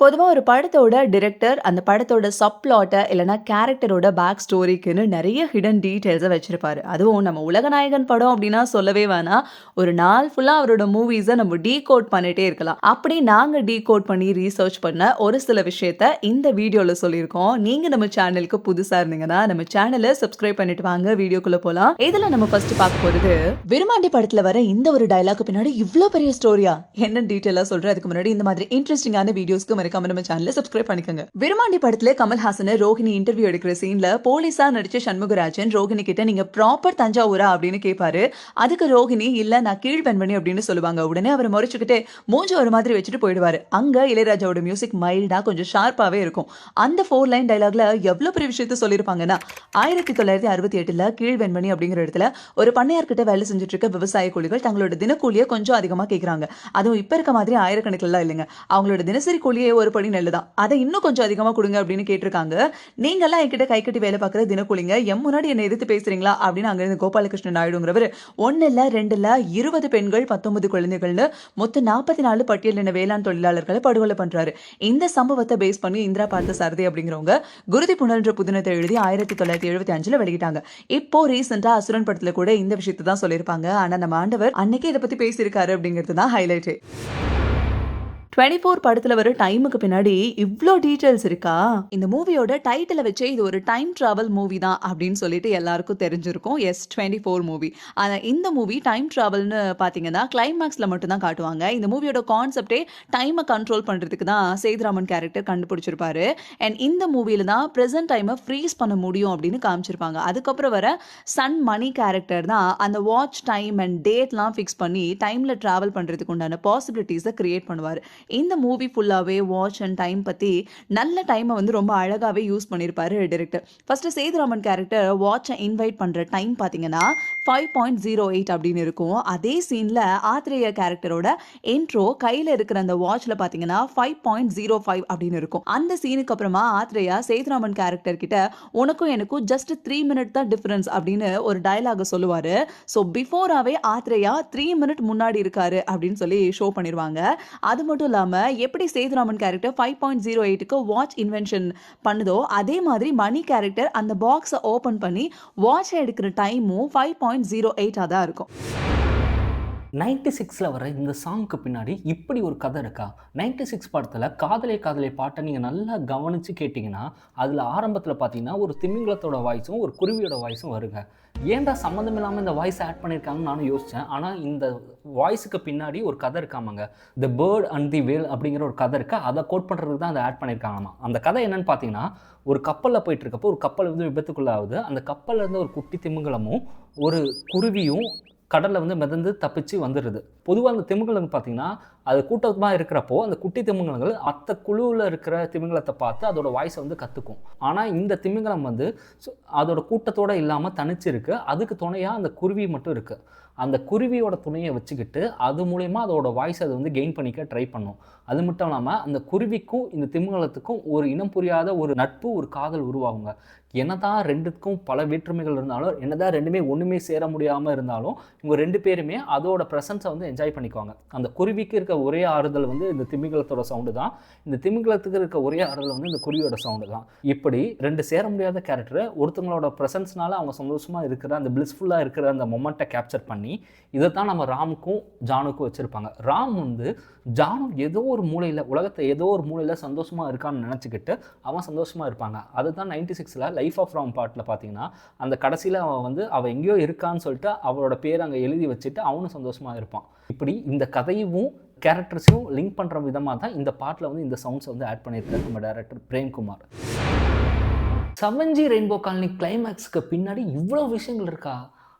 பொதுவா ஒரு படத்தோட டிரெக்டர், அந்த படத்தோட சப்-பிளாட்ட இல்லன்னா கேரக்டரோட பேக் ஸ்டோரிக்குன்னு நெறைய ஹிடன் டீட்டெயில்ஸ வச்சிருப்பாரு. அதுவும் நம்ம உலகநாயகன் படம் அப்டின்னா சொல்லவே வேணாம். ஒரு நாள் ஃபுல்லா அவரோட மூவிஸ நம்ம டீகோட் பண்ணிட்டே இருக்கலாம். அப்படி நாங்க டீகோட் பண்ணி ரீசர்ச் பண்ண ஒரு சில விஷயத்த இந்த வீடியோல சொல்லியிருக்கோம். நீங்க நம்ம சேனலுக்கு புதுசா இருந்தீங்கன்னா, நம்ம சேனல சப்ஸ்கிரைப் பண்ணிட்டு வாங்க. வீடியோக்குள்ள போலாம். இதுல நம்ம ஃபர்ஸ்ட் பார்க்க போறது, விருமாண்டி படத்துல வர இந்த ஒரு டயலாக் பின்னாடி இவ்ளோ பெரிய ஸ்டோரியா? என்னன்னு டீட்டெயிலா சொல்றேன். அதுக்கு முன்னாடி இந்த மாதிரி இன்ட்ரஸ்டிங்கான வீடியோஸ்க்கு மறக்காம நம்ம சேனலை சப்ஸ்கிரைப் பண்ணிக்கோங்க. விருமாண்டி படத்துல கமல்ஹாசன் ரோஹிணி இன்டர்வியூ எடுக்கிற சீன்ல போலீஸா நடிச்ச சண்முகராஜன் ரோஹிணி கிட்ட நீங்க ப்ராப்பர் தஞ்சாவூரா அப்படின்னு கேட்பாரு. அதுக்கு ரோஹிணி இல்ல நான் கீழ்பெண்மணி அப்படின்னு சொல்லுவாங்க. உடனே அவர் முறைச்சுக்கிட்டே மூஞ்சி ஒரு மாதிரி வச்சுட்டு போயிடுவாரு. அங்க இளையராஜாவோட மியூசிக் மைல்டா கொஞ்சம் ஷார்ப்பாவே இருக்கும். அந்த 4 லைன் டயலாக்ல எவ்வளவு பெரிய விஷயத்த சொல்லிருப்பாங்கன்னா 1968ல கீழ்வெண்மணி அப்படிங்கிற இடத்துல ஒரு பண்ணையார்கிட்ட வேலை செஞ்சுட்டு இருக்க விவசாய கூலிகள் தங்களோட தினக்கூலியை கொஞ்சம் அதிகமா கேக்குறாங்க. அதுவும் இப்ப இருக்க மாதிரி ஆயிரக்கணக்கிலாம் இல்லைங்க. அவங்களோட தினசரி கூலியே ஒரு படி நெல்லு தான். அதை இன்னும் கொஞ்சம் அதிகமா கொடுங்க அப்படின்னு கேட்டிருக்காங்க. நீங்கெல்லாம் என்கிட்ட கை கட்டி வேலை பார்க்குற தினக்கூலிங்க என் முன்னாடி என்ன எதிர்த்து பேசுறீங்களா அப்படின்னு அங்கிருந்து கோபாலகிருஷ்ணன் நாயுடுங்கிறவர் 1 இல்ல 2 இல்ல 20 பெண்கள் 19 குழந்தைகள்னு மொத்தம் 44 பட்டியலின வேளாண் தொழிலாளர்களை படுகொலை பண்றாரு. இந்த சம்பவத்தை பேஸ் பண்ணி இந்திரா பார்த்த சாரதி அப்படிங்கிறவங்க குருதி புனல்ன்ற புதினத்தை எழுதி 1975ல வெளியிட்டாங்க. இப்போ ரீசெண்டா அசுரன் படத்துல கூட இந்த விஷயத்தை தான் சொல்லியிருப்பாங்க. ஆனா நம்ம ஆண்டவர் அன்னைக்கே இதை பத்தி பேசியிருக்காரு அப்படிங்கிறது தான் ஹைலைட். 24 படத்துல வர டைமுக்கு பின்னாடி இவ்ளோ டீடைல்ஸ் இருக்கா? இந்த மூவியோட டைட்டில வச்சே இது ஒரு டைம் டிராவல் மூவி தான் அப்படின்னு சொல்லிட்டு எல்லாருக்கும் தெரிஞ்சிருக்கும். Yes 24 movie. ஆனா இந்த மூவி டைம் டிராவல்னு பார்த்தீங்கன்னா, கிளைமாக்ஸ்ல மட்டும் தான் காட்டுவாங்க. இந்த மூவியோட கான்செப்ட்டே டைம கண்ட்ரோல் பண்றதுக்கு தான் சேதுராமன் கேரக்டர் கண்டுபிடிச்சிருப்பாரு. அண்ட் இந்த மூவில தான் பிரசன்ட் டைம ஃப்ரீஸ் பண்ண முடியும் அப்படின்னு காமிச்சிருப்பாங்க. அதுக்கப்புறம் வர சன் மணி கேரக்டர் தான் அந்த வாட்ச் டைம் அண்ட் டேட்லாம் ஃபிக்ஸ் பண்ணி டைம்ல டிராவல் பண்றதுக்கு உண்டான பாசிபிலிட்டீஸ கிரியேட் பண்ணுவாரு. இந்த மூவி ஃபுல்லாவே வாட்ச் அண்ட் டைம் பத்தி நல்ல டைமை வந்து ரொம்ப அழகாவே யூஸ் பண்ணியிருப்பாரு டைரக்டர். ஃபர்ஸ்ட் சேதுராமன் கேரக்டர் வாட்சை இன்வைட் பண்ற டைம் பார்த்தீங்கன்னா 5.08 அப்படின்னு இருக்கும். அதே சீன்ல ஆத்ரேயா கேரக்டரோட இன்ட்ரோ கையில இருக்கிற அந்த வாட்ச்ல பார்த்தீங்கன்னா 5.05 அப்படின்னு இருக்கும். அந்த சீனுக்கு அப்புறமா ஆத்ரேயா சேதுராமன் கேரக்டர் கிட்ட உனக்கும் எனக்கும் ஜஸ்ட் 3 மினிட் தான் டிஃபரன்ஸ் அப்படின்னு ஒரு டயலாக சொல்லுவாரு. ஸோ பிஃபோராவே ஆத்ரேயா 3 மினிட் முன்னாடி இருக்காரு அப்படின்னு சொல்லி ஷோ பண்ணிருவாங்க. அது மட்டும் இல்லாம எப்படி சேதுராமன் கேரக்டர் 5.08க்கு வாட்ச் இன்வென்ஷன் பண்ணுதோ அதே மாதிரி மணி கேரக்டர் அந்த பாக்ஸை ஓபன் பண்ணி வாட்ச் எடுக்கிற டைமும் 5.08 தான் இருக்கும். 96ல் வர இந்த சாங்க்கு பின்னாடி இப்படி ஒரு கதை இருக்கா? 96 படத்தில் காதலே காதலே பாட்டை நீங்கள் நல்லா கவனித்து கேட்டிங்கன்னா அதில் ஆரம்பத்தில் பார்த்தீங்கன்னா ஒரு திமிங்கலத்தோட வாய்ஸும் ஒரு குருவியோட வாய்ஸும் வருங்க. ஏன்டா சம்மந்தம் இல்லாமல் இந்த வாய்ஸ் ஆட் பண்ணியிருக்காங்கன்னு நானும் யோசித்தேன். ஆனால் இந்த வாய்ஸுக்கு பின்னாடி ஒரு கதை இருக்காமாங்க. தி பேர்ட் அண்ட் தி வேல் அப்படிங்கிற ஒரு கதை இருக்குது. அதை கோட் பண்ணுறதுக்கு தான் அதை ஆட் பண்ணியிருக்காங்களாமா. அந்த கதை என்னன்னு பார்த்தீங்கன்னா, ஒரு கப்பலில் போயிட்டு இருக்கப்போ ஒரு கப்பல் வந்து விபத்துக்குள்ளாகுது. அந்த கப்பலில் இருந்து ஒரு குட்டி திமிங்கலமும் ஒரு குருவியும் கடலில் வந்து மிதந்து தப்பிச்சு வந்துடுது. பொதுவாக அந்த திமிங்கலம் பார்த்தீங்கன்னா அது கூட்டமாக இருக்கிறப்போ அந்த குட்டி திமிங்கலங்கள் அத்த குழுவில் இருக்கிற திமிங்கலத்தை பார்த்து அதோட வாய்ஸை வந்து கற்றுக்கும். ஆனால் இந்த திமிங்கலம் வந்து அதோட கூட்டத்தோடு இல்லாமல் தனிச்சு இருக்கு. அதுக்கு துணையாக அந்த குருவி மட்டும் இருக்குது. அந்த குருவியோட துணையை வச்சுக்கிட்டு அது மூலயமா அதோட வாய்ஸ் அதை வந்து கெயின் பண்ணிக்க ட்ரை பண்ணும். அது மட்டும் இல்லாமல் அந்த குருவிக்கும் இந்த திமிங்கலத்துக்கும் ஒரு இனம் புரியாத ஒரு நட்பு, ஒரு காதல் உருவாகுங்க. என்னதான் ரெண்டுக்கும் பல வேற்றுமைகள் இருந்தாலும், என்னதான் ரெண்டுமே ஒன்றுமே சேர முடியாமல் இருந்தாலும், இவங்க 2 பேருமே அதோட ப்ரெசன்ஸை வந்து என்ஜாய் பண்ணிக்குவாங்க. அந்த குருவிக்கு இருக்க ஒரே ஆறுதல் வந்து இந்த திமிங்கலத்தோட சவுண்டு தான். இந்த திமிங்கலத்துக்கு இருக்க ஒரே ஆறுதல் வந்து இந்த குருவியோட சவுண்டு தான். இப்படி 2 சேர முடியாத கேரக்டர் ஒருத்தவங்களோட ப்ரெசன்ஸ்னால அவங்க சந்தோஷமாக இருக்கிற அந்த பிளிஸ்ஃபுல்லாக இருக்கிற அந்த மொமெண்ட்டை கேப்சர் பண்ணி இதை தான் நம்ம ராமுக்கும் ஜானுக்கும் வச்சுருப்பாங்க. ராம் வந்து ஜானு ஏதோ ஒரு மூலையில், உலகத்தை ஏதோ ஒரு மூலையில் சந்தோஷமாக இருக்கான்னு நினச்சிக்கிட்டு அவன் சந்தோஷமாக இருப்பாங்க. அதுதான் 96ல் லைஃப் ஆஃப் ராம் பாட்டில் பார்த்தீங்கன்னா அந்த கடைசியில் அவன் வந்து அவள் எங்கேயோ இருக்கான்னு சொல்லிட்டு அவளோட பேர் அங்கே எழுதி வச்சுட்டு அவனும் சந்தோஷமாக இருப்பான். இப்படி இந்த கதையும் கேரக்டர்ஸையும் லிங்க் பண்ணுற விதமாக தான் இந்த பாட்டில் வந்து இந்த சவுண்ட்ஸை வந்து ஆட் பண்ணியிருக்காரு நம்ம director Premkumar. 7G rainbow colony கிளைமேக்ஸுக்கு பின்னாடி இவ்வளோ விஷயங்கள் இருக்கா?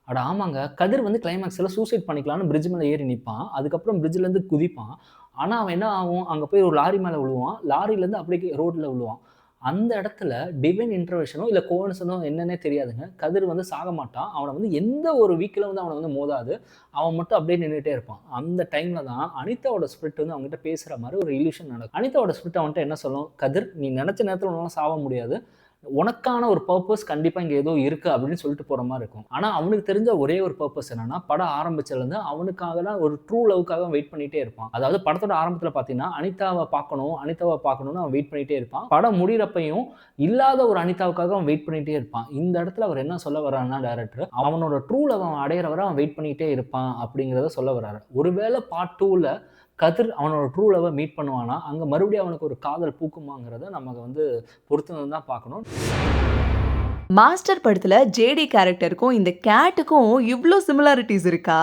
அட ஆமாங்க, கதிர் வந்து கிளைமேக்ஸில் சூசைட் பண்ணிக்கலான்னு பிரிட்ஜ் மேலே ஏறி நிற்பான். அதுக்கப்புறம் பிரிட்ஜிலேருந்து குதிப்பான். ஆனால் அவன் என்ன ஆகும், அங்கே போய் ஒரு லாரி மேலே விழுவான். லாரிலேருந்து அப்படியே ரோட்டில் விழுவான். அந்த இடத்துல டிவைன் இன்டர்வென்ஷனோ இல்லை கோயின்சிடன்ஸோ என்னன்னே தெரியாதுங்க. கதிர் வந்து சாக மாட்டான். அவனை வந்து எந்த ஒரு வீக்கில் வந்து அவனை வந்து மோதாது. அவன் மட்டும் அப்படியே நின்றுட்டே இருப்பான். அந்த டைமில் தான் அனிதாவோட ஸ்பிரிட் வந்து அவங்ககிட்ட பேசுகிற மாதிரி ஒரு இல்யூஷன் நடக்கும். அனிதாவோட ஸ்பிரிட் அவன்கிட்ட என்ன சொல்லும், கதிர் நீ நினச்ச நேரத்தில் ஒன்றாலும் சாக முடியாது, உனக்கான ஒரு பர்ப்பஸ் கண்டிப்பா இங்க ஏதோ இருக்கு அப்படின்னு சொல்லிட்டு போற மாதிரி இருக்கும். ஆனா அவனுக்கு தெரிஞ்ச ஒரே ஒரு பர்ப்பஸ் என்னன்னா, படம் ஆரம்பிச்சதுலேருந்து அவனுக்காக தான் ஒரு ட்ரூ லவ்க்காக வெயிட் பண்ணிட்டே இருப்பான். அதாவது படத்தோட ஆரம்பத்துல பார்த்தீங்கன்னா, அனிதாவ பார்க்கணும்னு அவன் வெயிட் பண்ணிட்டே இருப்பான். படம் முடியிறப்பயும் இல்லாத ஒரு அனிதாவுக்காக அவன் வெயிட் பண்ணிட்டே இருப்பான். இந்த இடத்துல அவர் என்ன சொல்ல வர்றாருன்னா டைரக்டர், அவனோட ட்ரூ லவ் அவன் அடையிற வரை அவன் வெயிட் பண்ணிட்டே இருப்பான் அப்படிங்கிறத சொல்ல வர்றாரு. ஒருவேளை பார்ட் 2ல கதிர் அவனோட ட்ரூ லவ்வ மீட் பண்ணுவானா, அங்க மறுபடியும் அவனுக்கு ஒரு காதல் பூக்குமாங்கிறத நம்ம வந்து பொறுத்திருந்து தான் பார்க்கணும். மாஸ்டர் படத்துல ஜேடி கேரக்டருக்கும் இந்த கேட்டுக்கும் இவ்ளோ சிமிலாரிட்டீஸ் இருக்கா?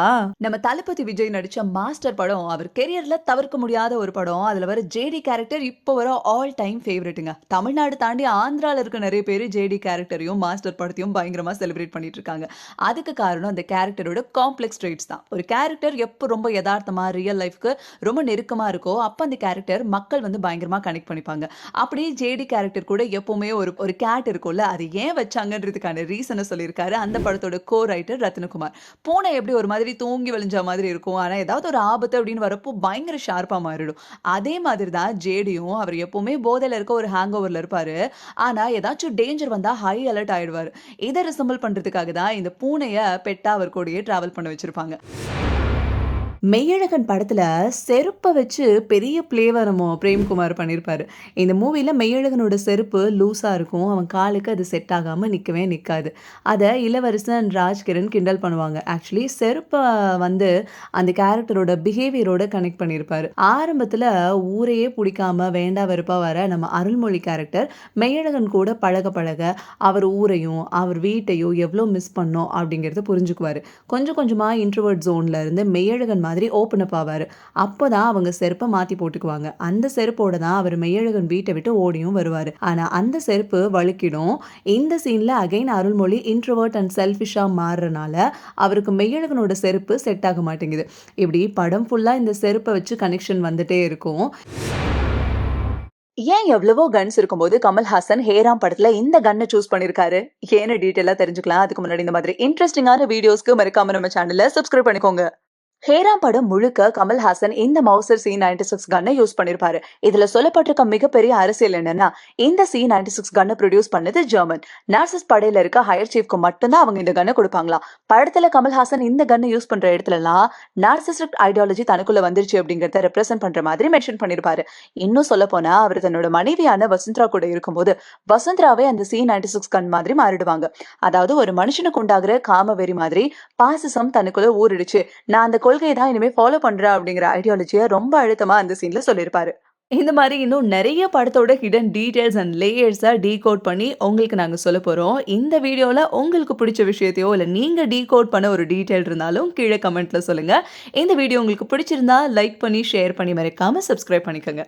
நம்ம தளபதி விஜய் நடிச்ச மாஸ்டர் படம் அவர் கெரியர்ல தவிர்க்க முடியாத ஒரு படம். அதுல வர ஜேடி கேரக்டர் இப்போ வர ஆல் டைம் ஃபேவரட்டுங்க. தமிழ்நாடு தாண்டி ஆந்திரால இருக்க நிறைய பேரு ஜேடி கேரக்டரையும் மாஸ்டர் படத்தையும் பயங்கரமா செலிப்ரேட் பண்ணிட்டு இருக்காங்க. அதுக்கு காரணம் அந்த கேரக்டரோட காம்ப்ளெக்ஸ் ட்ரெய்ட்ஸ் தான். ஒரு கேரக்டர் எப்போ ரொம்ப யதார்த்தமா ரியல் லைஃப்க்கு ரொம்ப நெருக்கமா இருக்கோ, அப்ப அந்த கேரக்டர் மக்கள் வந்து பயங்கரமா கனெக்ட் பண்ணிப்பாங்க. அப்படியே ஜேடி கேரக்டர் கூட எப்பவுமே ஒரு கேட் இருக்கும்ல, அது ஏன் வச்சாங்கன்றதுக்கான ரீசனை சொல்லியிருக்காரு அந்த படத்தோட கோ ரைட்டர் ரத்னகுமார். பூனை எப்படி ஒரு மாதிரி தூங்கி வழிஞ்ச மாதிரி இருக்கும், ஆனா ஏதாவது ஒரு ஆபத்து அப்படின்னு வரப்போ பயங்கர ஷார்ப்பா மாறிடும். அதே மாதிரி தான் ஜேடியும். அவர் எப்பவுமே போதையில இருக்க ஒரு ஹேங் ஓவர்ல இருப்பாரு. ஆனா ஏதாச்சும் டேஞ்சர் வந்தா ஹை அலர்ட் ஆயிடுவாரு. இதை ரிசம்பிள் பண்றதுக்காக தான் இந்த பூனைய பெட்டா அவர் கூடயே டிராவல் பண்ண வச்சிருப்பாங்க. மெய்யழகன் படத்துல செருப்ப வச்சு பெரிய பிளேவ நம்ம பிரேம்குமார் பண்ணியிருப்பாரு. இந்த மூவில மெய்யழகனோட செருப்பு லூஸா இருக்கும். அவன் காலுக்கு அது செட் ஆகாம நிக்கவே நிக்காது. அத இளவரசன் ராஜ்கிரண் கிண்டல் பண்ணுவாங்க. ஆக்சுவலி செருப்ப வந்து அந்த கேரக்டரோட பிஹேவியரோட கனெக்ட் பண்ணியிருப்பாரு. ஆரம்பத்துல ஊரையே புடிக்காம வேண்டா வெறுப்பா வர நம்ம அருள்மொழி கேரக்டர் மெய்யழகன் கூட பழக பழக அவர் ஊரையும் அவர் வீட்டையும் எவ்வளோ மிஸ் பண்ணோம் அப்படிங்கிறத புரிஞ்சுக்குவாரு. கொஞ்சம் கொஞ்சமா இன்ட்ரோவர்ட் ஜோன்ல இருந்து மெய்யழகன் மாதிரி ஓப்பன் அப் ஆவாரு. அப்பதான் அவங்க செருப்பை மாத்தி போட்டுக்குவாங்க. அந்த செருப்போட தான் அவர் மெய்யழகன் வீட்டை விட்டு ஓடியும் வருவாரு. ஆனா அந்த செருப்பு வழுக்கிடும். இந்த சீன்ல அகைன் அருள்மொழி இன்ட்ரோவர்ட் அண்ட் செல்ஃபிஷா மாறுறனால அவருக்கு மெய்யழகனோட செருப்பு செட் ஆக மாட்டேங்குது. இப்படி படம் ஃபுல்லா இந்த செருப்பை வச்சு கனெக்ஷன் வந்துட்டே இருக்கும். ஏன் எவ்வளவோ கன்ஸ் இருக்கும்போது கமல்ஹாசன் ஹேராம் படத்துல இந்த கன்னை சூஸ் பண்ணிருக்காரு? ஏன்னு டீட்டெயிலா தெரிஞ்சுக்கலாம். அதுக்கு முன்னாடி இந்த மாதிரி இன்ட்ரெஸ்டிங்கான வீடியோஸ்க்கு மறக்காம நம்ம சேனலை சப்ஸ்கிரைப் பண்ணிக்கோங்க. ஹேராம் படம் முழுக்க கமல்ஹாசன் இந்த மவுசர் C96 கன்னை யூஸ் பண்ணிருப்பாரு. இதுல சொல்லப்பட்டிருக்க மிகப்பெரிய அரசியல் என்னன்னா, இந்த C96 கன்னை ப்ரொடியூஸ் பண்ணது ஜெர்மன். நார்சிஸ் படையில இருக்க ஹையர் சீஃப்க்கு மட்டும்தான் அவங்க இந்த கன்னை கொடுப்பாங்களாம். படத்துல கமல்ஹாசன் இந்த கன்னை யூஸ் பண்ற இடத்துல எல்லாம் நார்சிஸ்டிக் ஐடியாலஜி தனக்குள்ள வந்துருச்சு அப்படிங்கறத ரெப்ரசென்ட் பண்ற மாதிரி மென்ஷன் பண்ணிருப்பாரு. இன்னும் சொல்ல போனா அவர் தன்னோட மனைவியான வசுந்தரா கூட இருக்கும்போது வசுந்தராவே அந்த C96 கன் மாதிரி மாறிடுவாங்க. அதாவது ஒரு மனுஷனுக்கு உண்டாகிற காம வெறி மாதிரி பாசிசம் தனக்குள்ள ஊறிடுச்சு, நான் அந்த கொள்கையை தான் இனிமே ஃபாலோ பண்றேன் அப்படிங்கிற ஐடியாலஜியை ரொம்ப அழுத்தமா அந்த சீன்ல சொல்லியிருப்பாரு. இந்த மாதிரி இன்னும் நிறைய படத்தோட ஹிடன் டீடைல்ஸ் அண்ட் லேயர்ஸை டீகோட் பண்ணி உங்களுக்கு நாங்கள் சொல்ல போகிறோம். இந்த வீடியோவில் உங்களுக்கு பிடிச்ச விஷயத்தையோ இல்லை நீங்கள் டீகோட் பண்ண ஒரு டீட்டெயில் இருந்தாலும் கீழே கமெண்ட்டில் சொல்லுங்கள். இந்த வீடியோ உங்களுக்கு பிடிச்சிருந்தா லைக் பண்ணி ஷேர் பண்ணி மறக்காமல் சப்ஸ்கிரைப் பண்ணிக்கோங்க.